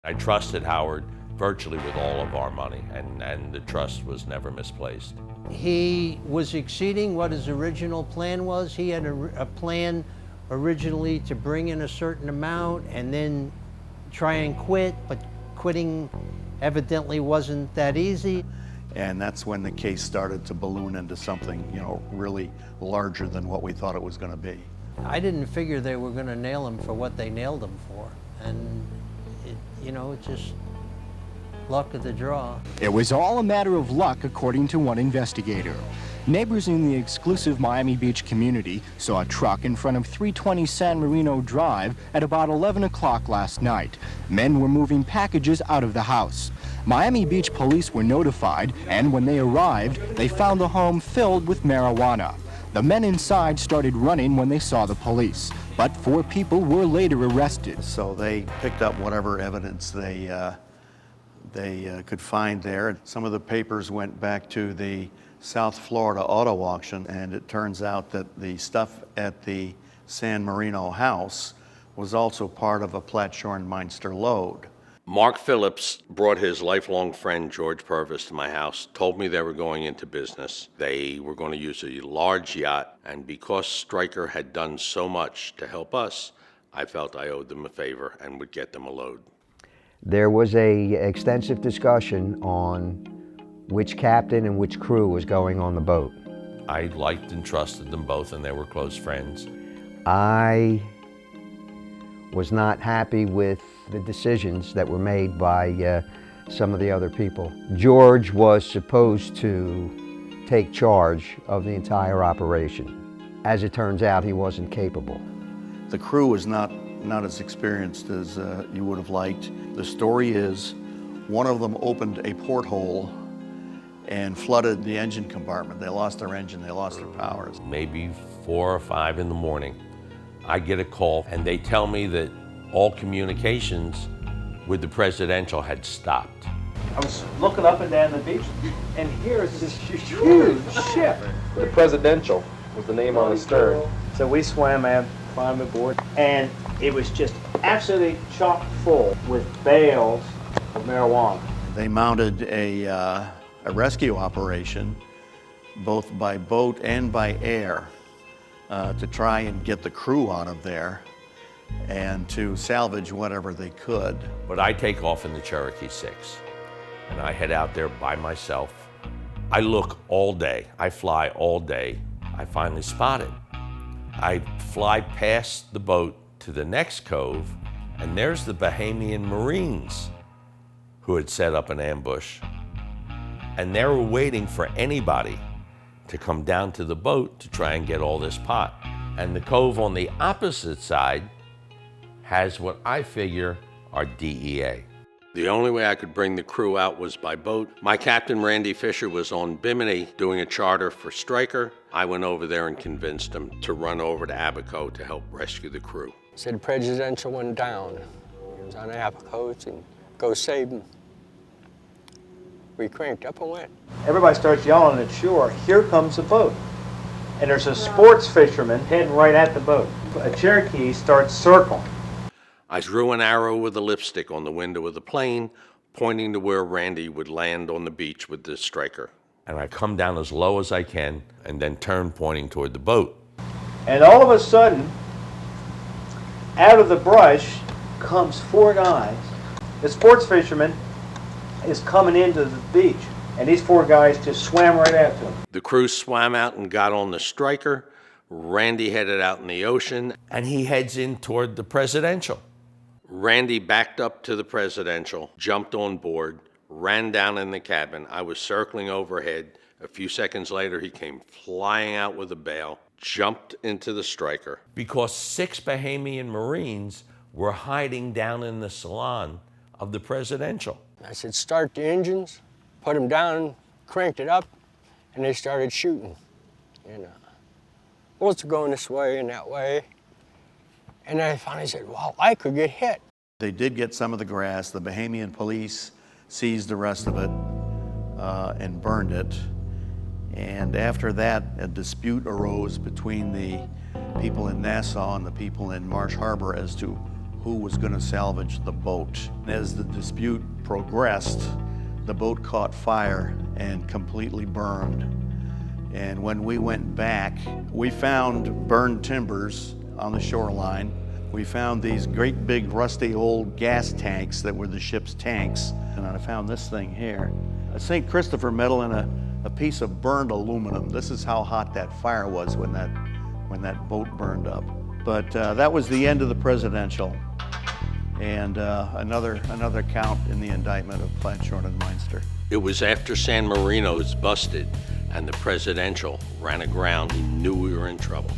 I trusted Howard virtually with all of our money, and the trust was never misplaced. He was exceeding what his original plan was. He had a plan originally to bring in a certain amount and then try and quit, but quitting evidently wasn't that easy. And that's when the case started to balloon into something, really larger than what we thought it was going to be. I didn't figure they were going to nail him for what they nailed him for. And, it's just luck of the draw. It was all a matter of luck, according to one investigator. Neighbors in the exclusive Miami Beach community saw a truck in front of 320 San Marino Drive at about 11 o'clock last night. Men were moving packages out of the house. Miami Beach police were notified, and when they arrived, they found the home filled with marijuana. The men inside started running when they saw the police, but 4 people were later arrested. So they picked up whatever evidence they could find there. Some of the papers went back to the South Florida auto auction, and it turns out that the stuff at the San Marino house was also part of a Platshorn-Meinster load. Mark Phillips brought his lifelong friend George Purvis to my house, told me they were going into business. They were going to use a large yacht, and because Stryker had done so much to help us, I felt I owed them a favor and would get them a load. There was an extensive discussion on which captain and which crew was going on the boat. I liked and trusted them both, and they were close friends. I was not happy with the decisions that were made by some of the other people. George was supposed to take charge of the entire operation. As it turns out, he wasn't capable. The crew was not as experienced as you would have liked. The story is one of them opened a porthole and flooded the engine compartment. They lost their engine, they lost their powers. Maybe 4 or 5 in the morning, I get a call, and they tell me that all communications with the Presidential had stopped. I was looking up and down the beach, and here's this huge ship. The Presidential was the name on the stern. So we swam out, climbed aboard, and it was just absolutely chock full with bales of marijuana. They mounted a rescue operation, both by boat and by air, to try and get the crew out of there and to salvage whatever they could. But I take off in the Cherokee 6, and I head out there by myself. I look all day, I fly all day. I finally spot it. I fly past the boat to the next cove, and there's the Bahamian Marines who had set up an ambush. And they were waiting for anybody to come down to the boat to try and get all this pot. And the cove on the opposite side has what I figure are DEA. The only way I could bring the crew out was by boat. My captain, Randy Fisher, was on Bimini doing a charter for Stryker. I went over there and convinced him to run over to Abaco to help rescue the crew. Said the Presidential went down. He was on Abaco and go save him. We cranked up and went. Everybody starts yelling at shore, "Here comes a boat." And there's a sports fisherman heading right at the boat. A Cherokee starts circling. I drew an arrow with a lipstick on the window of the plane, pointing to where Randy would land on the beach with the Stryker. And I come down as low as I can and then turn pointing toward the boat. And all of a sudden, out of the brush comes 4 guys. The sports fisherman is coming into the beach, and these 4 guys just swam right after him. The crew swam out and got on the Stryker. Randy headed out in the ocean, and he heads in toward the Presidential. Randy backed up to the Presidential, jumped on board, ran down in the cabin. I was circling overhead. A few seconds later, he came flying out with a bale, jumped into the Stryker. Because 6 Bahamian Marines were hiding down in the salon of the Presidential. I said, start the engines, put them down, cranked it up, and they started shooting. Bullets were going this way and that way. And I finally said, well, I could get hit. They did get some of the grass. The Bahamian police seized the rest of it and burned it. And after that, a dispute arose between the people in Nassau and the people in Marsh Harbor as to who was going to salvage the boat. As the dispute progressed, the boat caught fire and completely burned. And when we went back, we found burned timbers on the shoreline. We found these great big rusty old gas tanks that were the ship's tanks. And I found this thing here, a St. Christopher medal and a piece of burned aluminum. This is how hot that fire was when that boat burned up. But that was the end of the Presidential, and another count in the indictment of Platt, Shorn, and Meinster. It was after San Marino's busted and the Presidential ran aground, we knew we were in trouble.